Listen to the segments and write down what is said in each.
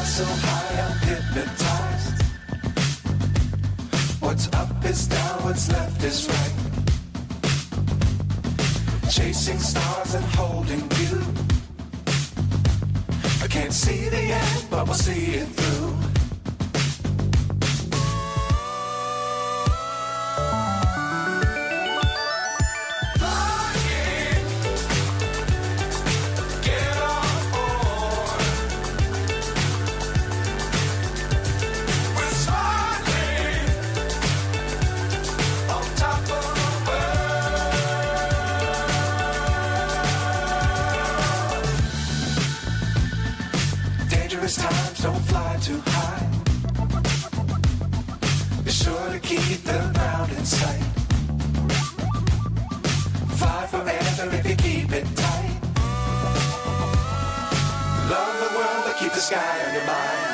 So high, I'm hypnotized. What's up is down, what's left is right. Chasing stars and holding you. I can't see the end, but we'll see it through. Times don't fly too high. Be sure to keep the ground in sight. Fly forever if you keep it tight. Love the world, but keep the sky on your mind.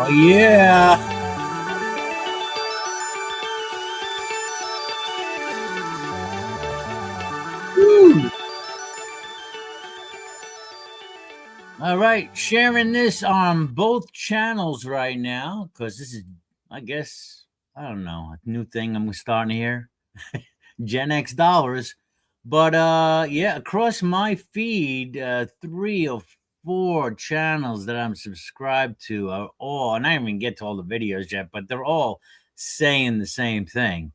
Oh, yeah. Woo. All right, sharing this on both channels right now because this is, I guess, I don't know, a new thing I'm starting here. GenX dollars. But yeah, across my feed, 3 or 4 channels that I'm subscribed to are all, and I didn't even get to all the videos yet, but they're all saying the same thing.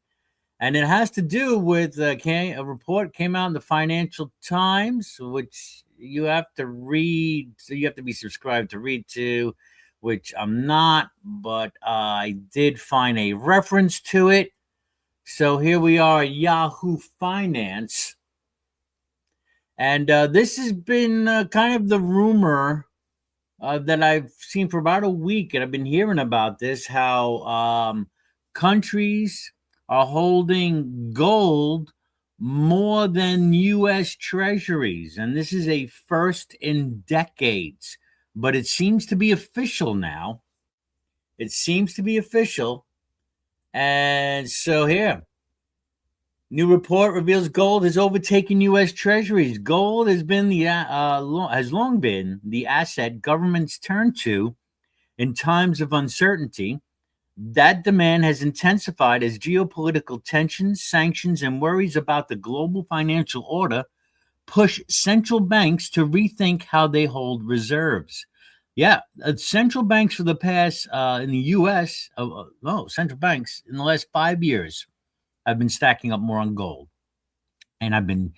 And it has to do with a report came out in the Financial Times, which you have to read. So you have to be subscribed to read to, which I'm not, but I did find a reference to it. So here we are, Yahoo Finance. And this has been kind of the rumor that I've seen for about a week, and I've been hearing about this, how countries are holding gold more than U.S. Treasuries. And this is a first in decades. But it seems to be official now. It seems to be official. And so here. New report reveals gold has overtaken U.S. Treasuries. Gold has been has long been the asset governments turn to in times of uncertainty. That demand has intensified as geopolitical tensions, sanctions, and worries about the global financial order push central banks to rethink how they hold reserves. Yeah, central banks for the past in the U.S. Central banks in the last 5 years. I've been stacking up more on gold. And I've been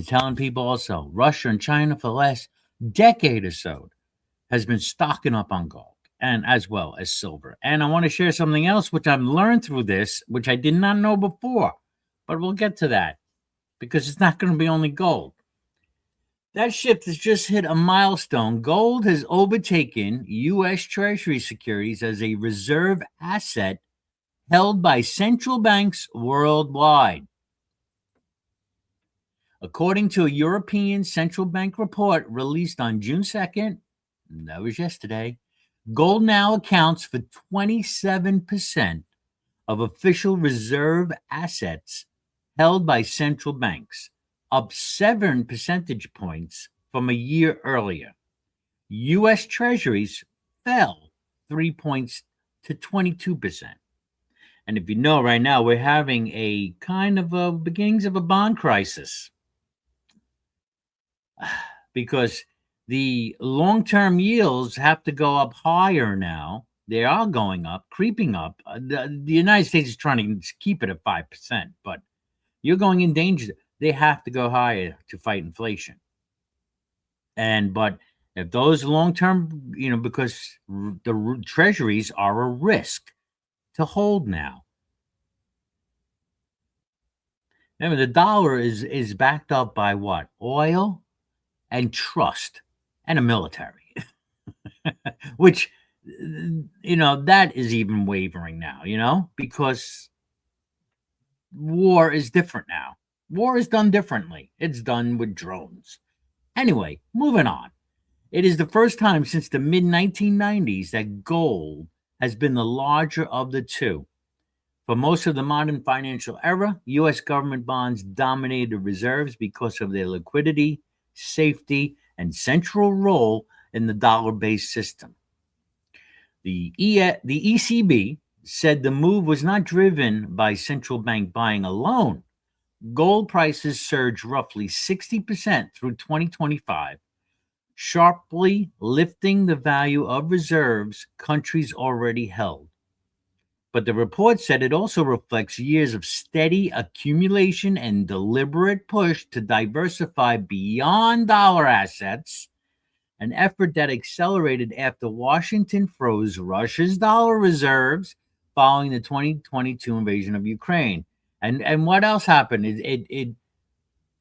telling people also, Russia and China for the last decade or so has been stocking up on gold and as well as silver. And I want to share something else which I've learned through this, which I did not know before. But we'll get to that because it's not going to be only gold. That shift has just hit a milestone. Gold has overtaken U.S. Treasury securities as a reserve asset held by central banks worldwide. According to a European central bank report released on June 2nd, that was yesterday, gold now accounts for 27% of official reserve assets held by central banks, up 7 percentage points from a year earlier. U.S. Treasuries fell 3 points to 22%. And if you know, right now we're having a kind of a beginnings of a bond crisis. because the long-term yields have to go up higher now. They are going up, creeping up. The United States is trying to keep it at 5%, but you're going in danger. They have to go higher to fight inflation. But if those long-term, because the treasuries are a risk to hold now. Remember, the dollar is backed up by what? Oil and trust and a military, which that is even wavering now. Because war is different now. War is done differently. It's done with drones. Anyway, moving on. It is the first time since the mid 1990s that gold has been the larger of the two. For most of the modern financial era, U.S. government bonds dominated reserves because of their liquidity, safety, and central role in the dollar based system. The ECB said the move was not driven by central bank buying alone. Gold prices surged roughly 60% through 2025, sharply lifting the value of reserves countries already held. But the report said it also reflects years of steady accumulation and deliberate push to diversify beyond dollar assets, an effort that accelerated after Washington froze Russia's dollar reserves following the 2022 invasion of Ukraine. And what else happened? It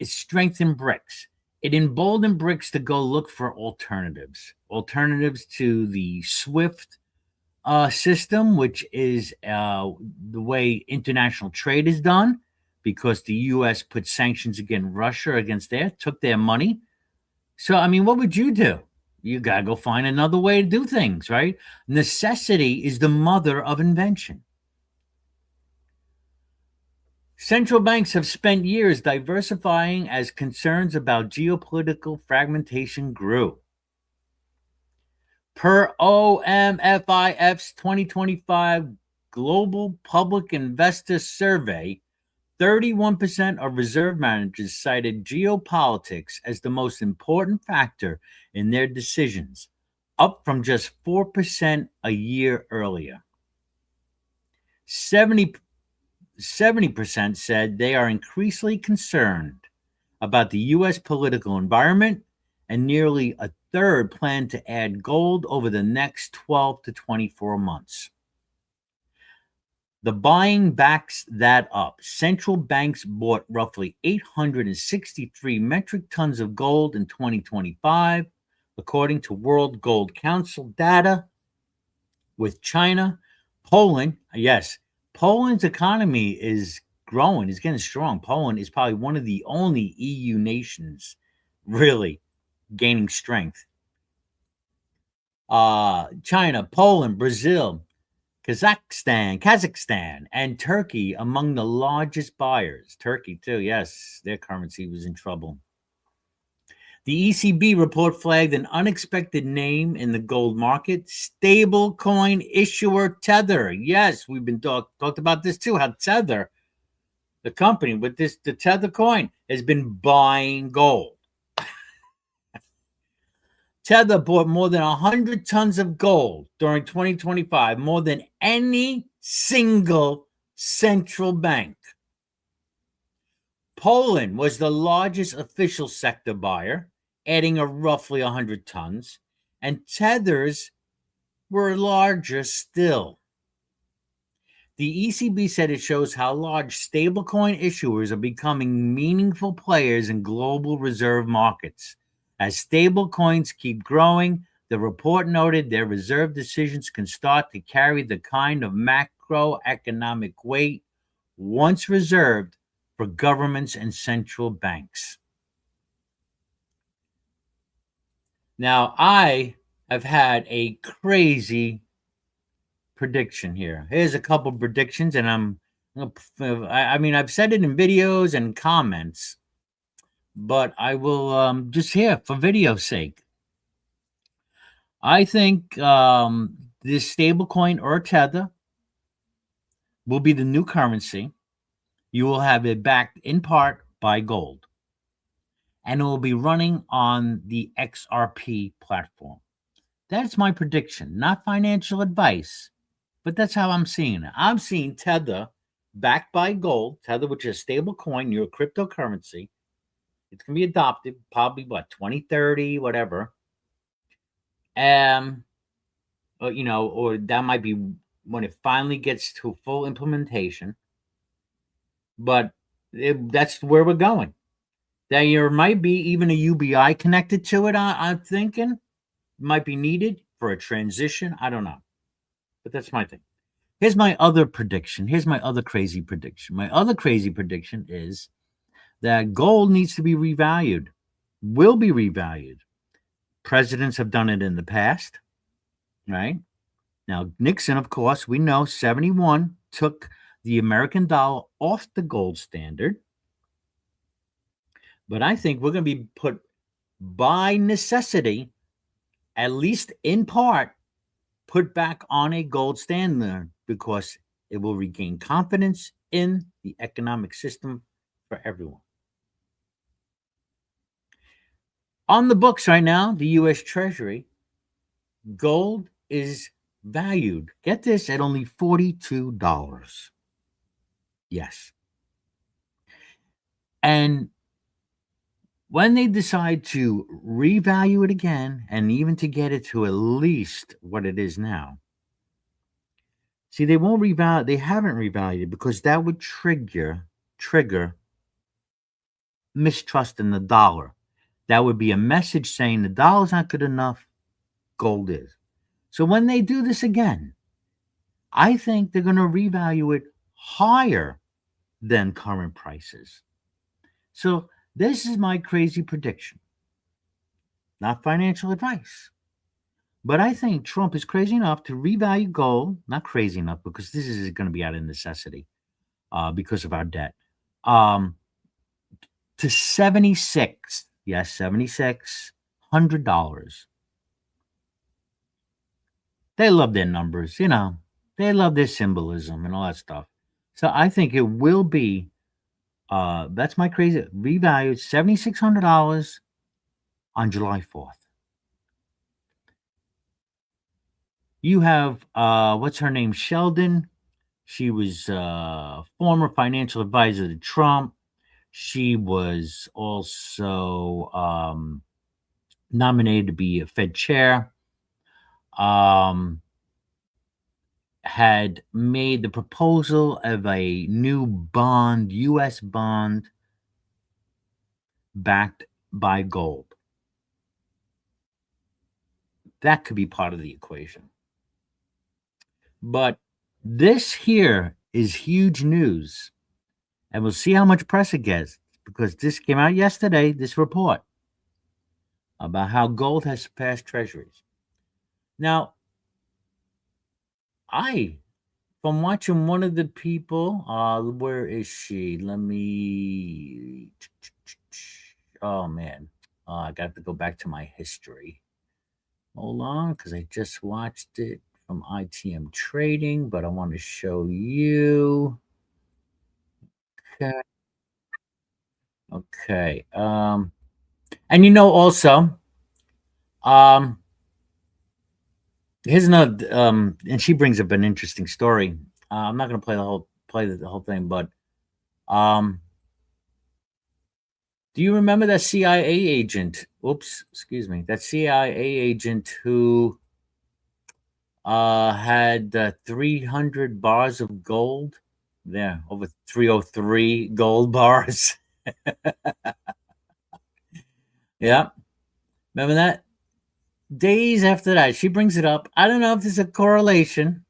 strengthened BRICS. It emboldened BRICS to go look for alternatives to the SWIFT system, which is the way international trade is done, because the U.S. put sanctions against Russia, took their money. So, I mean, what would you do? You got to go find another way to do things, right? Necessity is the mother of invention. Central banks have spent years diversifying as concerns about geopolitical fragmentation grew. Per OMFIF's 2025 Global Public Investor Survey, 31% of reserve managers cited geopolitics as the most important factor in their decisions, up from just 4% a year earlier. 70% said they are increasingly concerned about the U.S. political environment, and nearly a third plan to add gold over the next 12 to 24 months. The buying backs that up. Central banks bought roughly 863 metric tons of gold in 2025, according to World Gold Council data, with China, Poland. Yes, Poland's economy is growing, is getting strong. Poland is probably one of the only EU nations really gaining strength. China, Poland, Brazil, Kazakhstan, and Turkey among the largest buyers. Turkey, too, yes, their currency was in trouble. The ECB report flagged an unexpected name in the gold market, stablecoin issuer Tether. Yes, we've been talked about this too, how Tether, the company with the Tether coin, has been buying gold. Tether bought more than 100 tons of gold during 2025, more than any single central bank. Poland was the largest official sector buyer, adding a roughly 100 tons, and Tethers were larger still. The ECB said it shows how large stablecoin issuers are becoming meaningful players in global reserve markets. As stablecoins keep growing, the report noted their reserve decisions can start to carry the kind of macroeconomic weight once reserved for governments and central banks. Now, I have had a crazy prediction here. Here's a couple predictions, and I've said it in videos and comments, but I will just here for video's sake. I think this stablecoin or Tether will be the new currency. You will have it backed in part by gold. and it will be running on the XRP platform. That's my prediction, not financial advice, but that's how I'm seeing it. I'm seeing Tether backed by gold, Tether, which is a stable coin, your cryptocurrency. It's going to be adopted probably, 2030, whatever. Or that might be when it finally gets to full implementation. But that's where we're going. There might be even a UBI connected to it. I'm thinking might be needed for a transition. I don't know, but that's my thing. Here's my other prediction. Here's my other crazy prediction. My other crazy prediction is that gold needs to be revalued, will be revalued. Presidents have done it in the past, right? Now, Nixon, of course, we know 71 took the American dollar off the gold standard. But I think we're going to be put by necessity, at least in part, put back on a gold standard because it will regain confidence in the economic system for everyone. On the books right now, the U.S. Treasury, gold is valued, get this, at only $42. Yes. And when they decide to revalue it again and even to get it to at least what it is now, see, they won't revalue, they haven't revalued it because that would trigger mistrust in the dollar. That would be a message saying the dollar's not good enough, gold is. So when they do this again, I think they're going to revalue it higher than current prices. So this is my crazy prediction. Not financial advice. But I think Trump is crazy enough to revalue gold, not crazy enough because this is going to be out of necessity because of our debt, to 76, yes, $7,600. They love their numbers, they love their symbolism and all that stuff. So I think it will be, that's my crazy, revalued $7,600 on July 4th. You have, what's her name? Sheldon. She was former financial advisor to Trump. She was also nominated to be a Fed chair. Had made the proposal of a new bond, U.S. bond, backed by gold. That could be part of the equation. But this here is huge news. And we'll see how much press it gets because this came out yesterday, this report about how gold has surpassed treasuries. Now, from watching one of the people, where is she? Let me, oh man, I got to go back to my history. Hold on, because I just watched it from ITM Trading, but I want to show you. Okay. Okay. And also, here's another, and she brings up an interesting story. I'm not going to play the whole thing, but do you remember that CIA agent? Oops, excuse me. That CIA agent who had 300 bars of gold. There, over 303 gold bars. Yeah. Remember that? Days after that, she brings it up. I don't know if there's a correlation,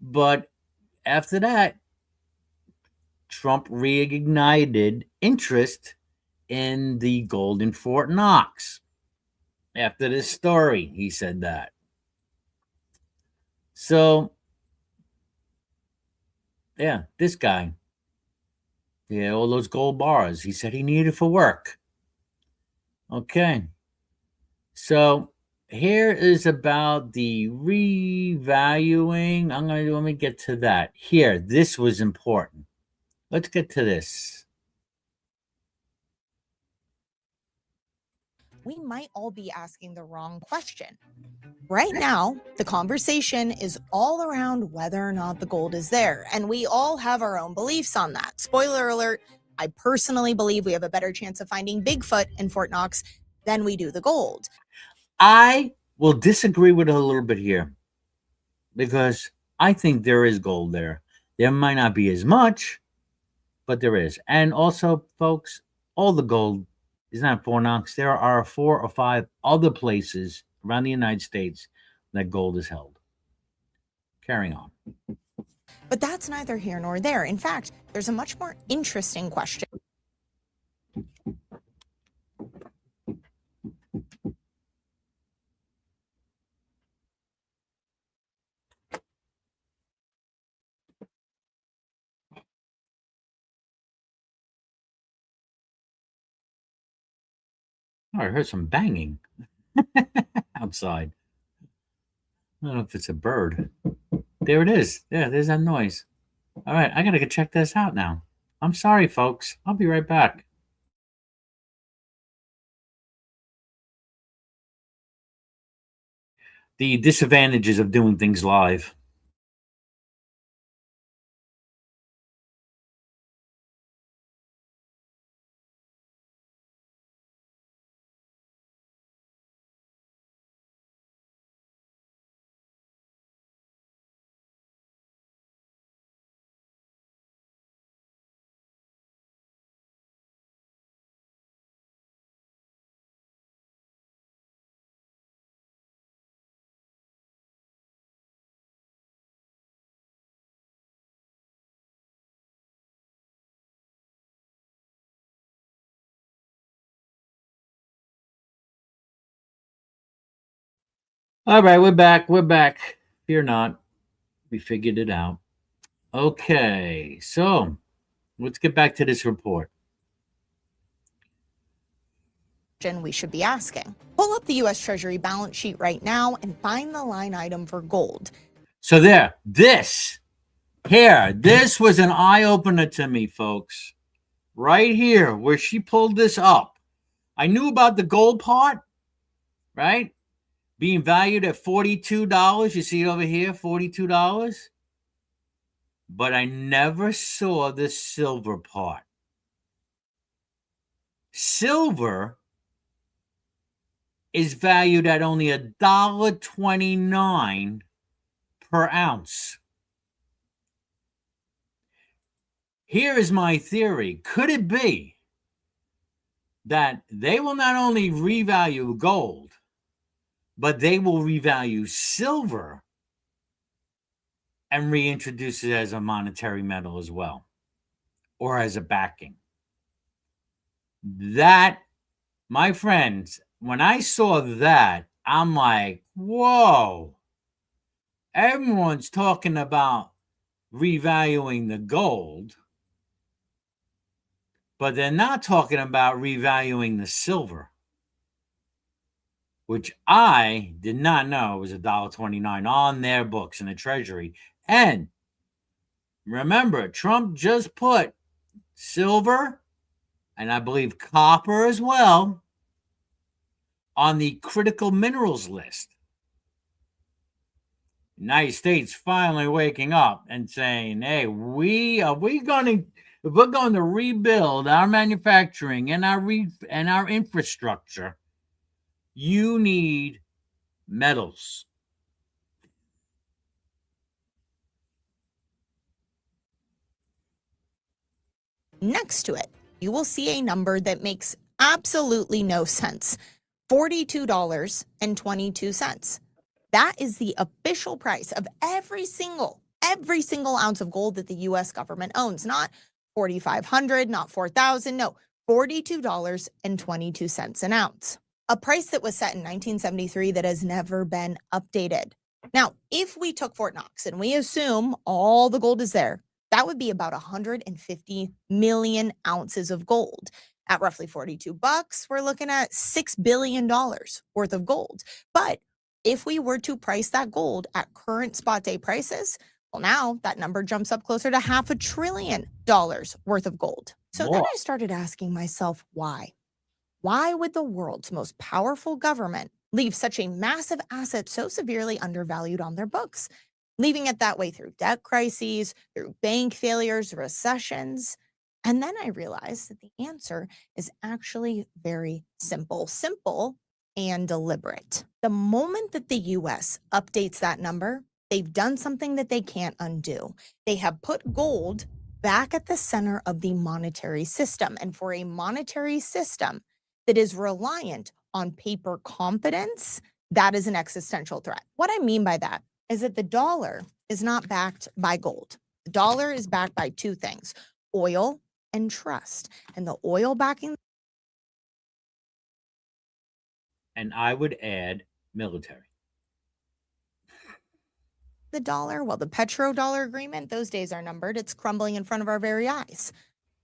but after that, Trump reignited interest in the gold in Fort Knox. After this story, he said that. So, yeah, this guy, yeah, all those gold bars, he said he needed for work. Okay. So, here is about the revaluing. Let me get to that. Here, this was important. Let's get to this. we might all be asking the wrong question. Right now, the conversation is all around whether or not the gold is there, and we all have our own beliefs on that. Spoiler alert, I personally believe we have a better chance of finding Bigfoot in Fort Knox than we do the gold. I will disagree with it a little bit here because I think there is gold there. There might not be as much, but there is. And also, folks, all the gold is not Fort Knox. There are 4 or 5 other places around the United States that gold is held. Carrying on. But that's neither here nor there. In fact, there's a much more interesting question. Oh, I heard some banging outside. I don't know if it's a bird. There it is. Yeah, there's that noise. All right, I gotta go check this out now. I'm sorry, folks. I'll be right back. The disadvantages of doing things live. All right, we're back. We're back. Fear not. We figured it out. Okay, so let's get back to this report. We should be asking. Pull up the U.S. Treasury balance sheet right now and find the line item for gold. So this was an eye opener to me, folks. Right here, where she pulled this up. I knew about the gold part, right? Being valued at $42. You see it over here, $42. But I never saw the silver part. Silver is valued at only $1.29 per ounce. Here is my theory. Could it be that they will not only revalue gold, but they will revalue silver and reintroduce it as a monetary metal as well, or as a backing? That, my friends, when I saw that, I'm like, whoa. Everyone's talking about revaluing the gold, but they're not talking about revaluing the silver, which I did not know was $1.29 on their books in the Treasury. And remember, Trump just put silver, and I believe copper as well, on the critical minerals list. United States finally waking up and saying, hey, if we're going to rebuild our manufacturing and our infrastructure, you need metals. Next to it, you will see a number that makes absolutely no sense. $42.22. That is the official price of every single ounce of gold that the US government owns. Not 4,500, not 4,000, no, $42.22 an ounce. A price that was set in 1973 that has never been updated. Now, if we took Fort Knox and we assume all the gold is there, that would be about 150 million ounces of gold. At roughly $42, we're looking at $6 billion worth of gold. But if we were to price that gold at current spot day prices, well, now that number jumps up closer to $500 billion worth of gold. So then I started asking myself, why? Why would the world's most powerful government leave such a massive asset so severely undervalued on their books, leaving it that way through debt crises, through bank failures, recessions? And then I realized that the answer is actually very simple, simple and deliberate. The moment that the US updates that number, they've done something that they can't undo. They have put gold back at the center of the monetary system. And for a monetary system that is reliant on paper confidence, that is an existential threat. What I mean by that is that the dollar is not backed by gold. The dollar is backed by two things: oil and trust. And the oil backing And I would add military. the dollar, well, the petrodollar agreement, those days are numbered. It's crumbling in front of our very eyes.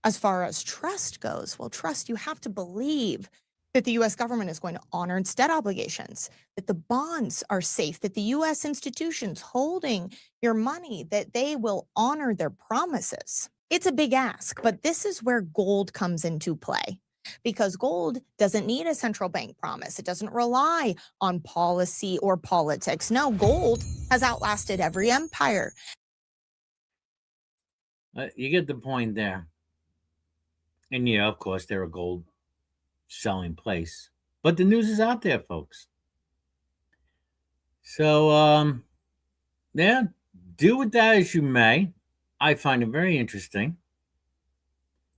As far as trust goes, well, trust, you have to believe that the US government is going to honor its debt obligations, that the bonds are safe, that the US institutions holding your money, that they will honor their promises. It's a big ask, but this is where gold comes into play, because gold doesn't need a central bank promise. It doesn't rely on policy or politics. No, gold has outlasted every empire. You get the point there. And yeah, of course, they're a gold selling place. But the news is out there, folks. So, yeah, do with that as you may. I find it very interesting.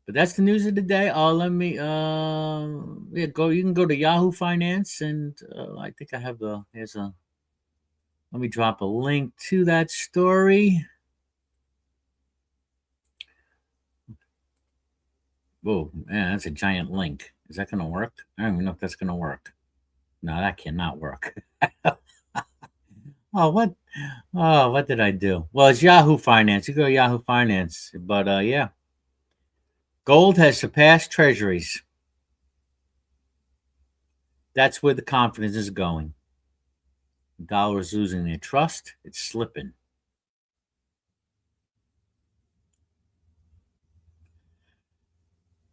But that's the news of the day. Let me, yeah, go. You can go to Yahoo Finance, and I think I have here's a. Let me drop a link to that story. Whoa, man, that's a giant link. Is that going to work? I don't even know if that's going to work. No, that cannot work. Oh, what? Oh, what did I do? Well, it's Yahoo Finance. You go to Yahoo Finance. But yeah, gold has surpassed treasuries. That's where the confidence is going. The dollar is losing their trust. It's slipping.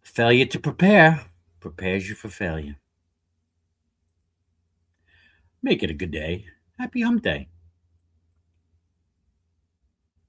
Failure to prepare prepares you for failure. Make it a good day. Happy Hump Day.